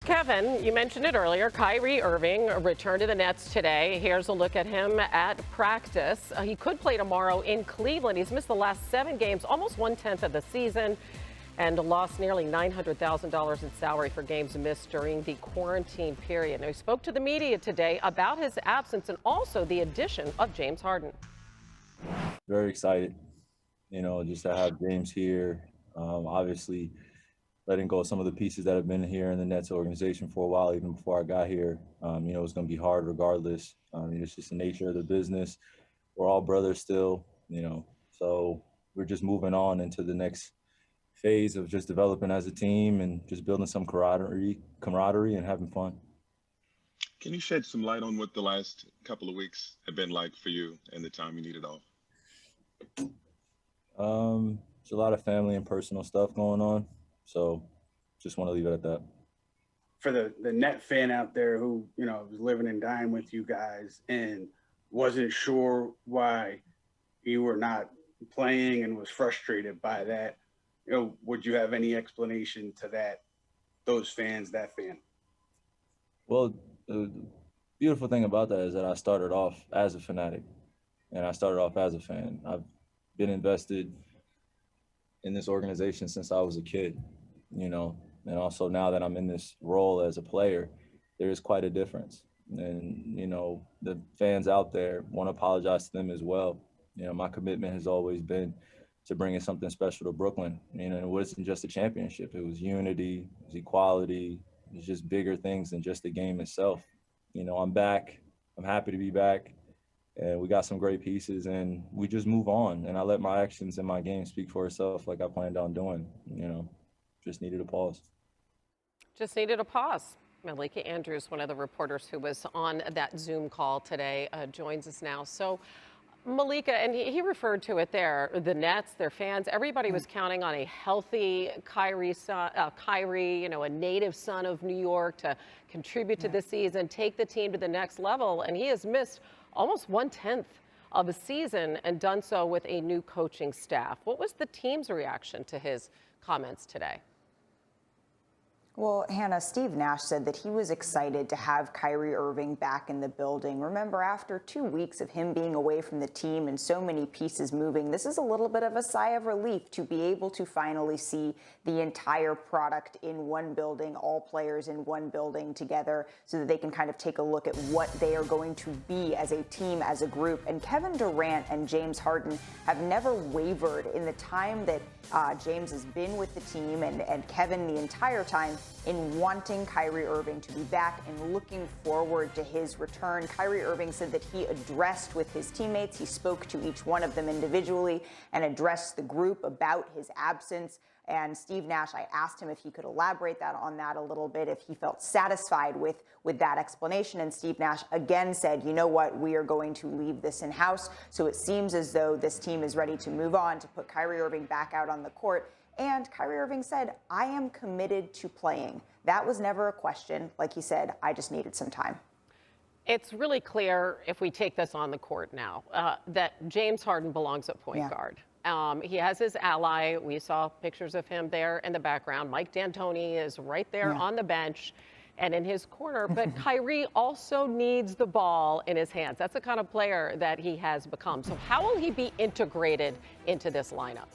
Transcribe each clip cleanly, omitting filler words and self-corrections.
Kevin, you mentioned it earlier. Kyrie Irving returned to the Nets today. Here's a look at him at practice. He could play tomorrow in Cleveland. He's missed the last 7 games, almost 1/10 of the season, and lost nearly $900,000 in salary for games missed during the quarantine period. Now, he spoke to the media today about his absence and also the addition of James Harden. Very excited, just to have James here. Obviously, letting go of some of the pieces that have been here in the Nets organization for a while, even before I got here. It's going to be hard regardless. It's just the nature of the business. We're all brothers still, so we're just moving on into the next phase of just developing as a team and just building some camaraderie and having fun. Can you shed some light on what the last couple of weeks have been like for you and the time you needed off? There's a lot of family and personal stuff going on. So just want to leave it at that. For the net fan out there who, was living and dying with you guys and wasn't sure why you were not playing and was frustrated by that, would you have any explanation to that fan? Well, the beautiful thing about that is that I started off as a fanatic and I started off as a fan. I've been invested in this organization since I was a kid, and also now that I'm in this role as a player, there is quite a difference. And, the fans out there, want to apologize to them as well. My commitment has always been to bringing something special to Brooklyn. It wasn't just a championship. It was unity, it was equality, it was just bigger things than just the game itself. I'm back. I'm happy to be back. And we got some great pieces, and we just move on. And I let my actions and my game speak for itself like I planned on doing. Just needed a pause. Just needed a pause. Malika Andrews, one of the reporters who was on that Zoom call today, joins us now. So, Malika, and he referred to it there, the Nets, their fans, everybody was counting on a healthy Kyrie, a native son of New York to contribute to the season, take the team to the next level, and he has missed almost 1/10 of a season and done so with a new coaching staff. What was the team's reaction to his comments today? Well, Hannah, Steve Nash said that he was excited to have Kyrie Irving back in the building. Remember, after 2 weeks of him being away from the team and so many pieces moving, this is a little bit of a sigh of relief to be able to finally see the entire product in one building, all players in one building together, so that they can kind of take a look at what they are going to be as a team, as a group. And Kevin Durant and James Harden have never wavered in the time that James has been with the team, and Kevin the entire time, in wanting Kyrie Irving to be back and looking forward to his return. Kyrie Irving said that he addressed with his teammates. He spoke to each one of them individually and addressed the group about his absence. And Steve Nash, I asked him if he could elaborate on that a little bit, if he felt satisfied with that explanation. And Steve Nash again said, you know what, we are going to leave this in-house. So it seems as though this team is ready to move on, to put Kyrie Irving back out on the court. And Kyrie Irving said, I am committed to playing. That was never a question. Like he said, I just needed some time. It's really clear, if we take this on the court now, that James Harden belongs at point guard. He has his ally. We saw pictures of him there in the background. Mike D'Antoni is right there on the bench and in his corner. But Kyrie also needs the ball in his hands. That's the kind of player that he has become. So how will he be integrated into this lineup?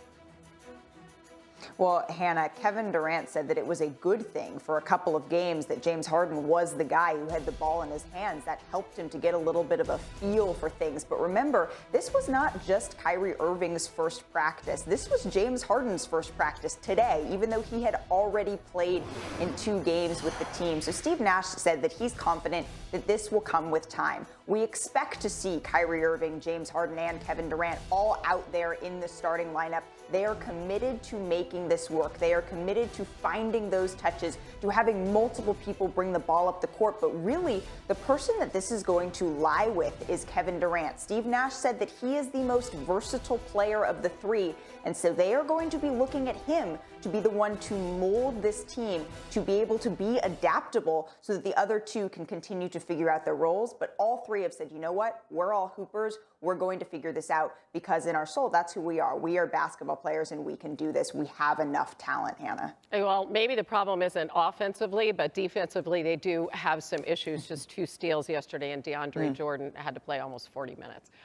Well, Hannah, Kevin Durant said that it was a good thing for a couple of games that James Harden was the guy who had the ball in his hands. That helped him to get a little bit of a feel for things. But remember, this was not just Kyrie Irving's first practice. This was James Harden's first practice today, even though he had already played in 2 games with the team. So Steve Nash said that he's confident that this will come with time. We expect to see Kyrie Irving, James Harden, and Kevin Durant all out there in the starting lineup. They are committed to making this work. They are committed to finding those touches, to having multiple people bring the ball up the court. But really, the person that this is going to lie with is Kevin Durant. Steve Nash said that he is the most versatile player of the 3. And so they are going to be looking at him to be the one to mold this team, to be able to be adaptable so that the other two can continue to figure out their roles. But all three have said, you know what? We're all hoopers. We're going to figure this out because in our soul, that's who we are. We are basketball players and we can do this. We have enough talent, Hannah. Well, maybe the problem isn't offensively, but defensively, they do have some issues. Just 2 steals yesterday, and DeAndre Jordan had to play almost 40 minutes.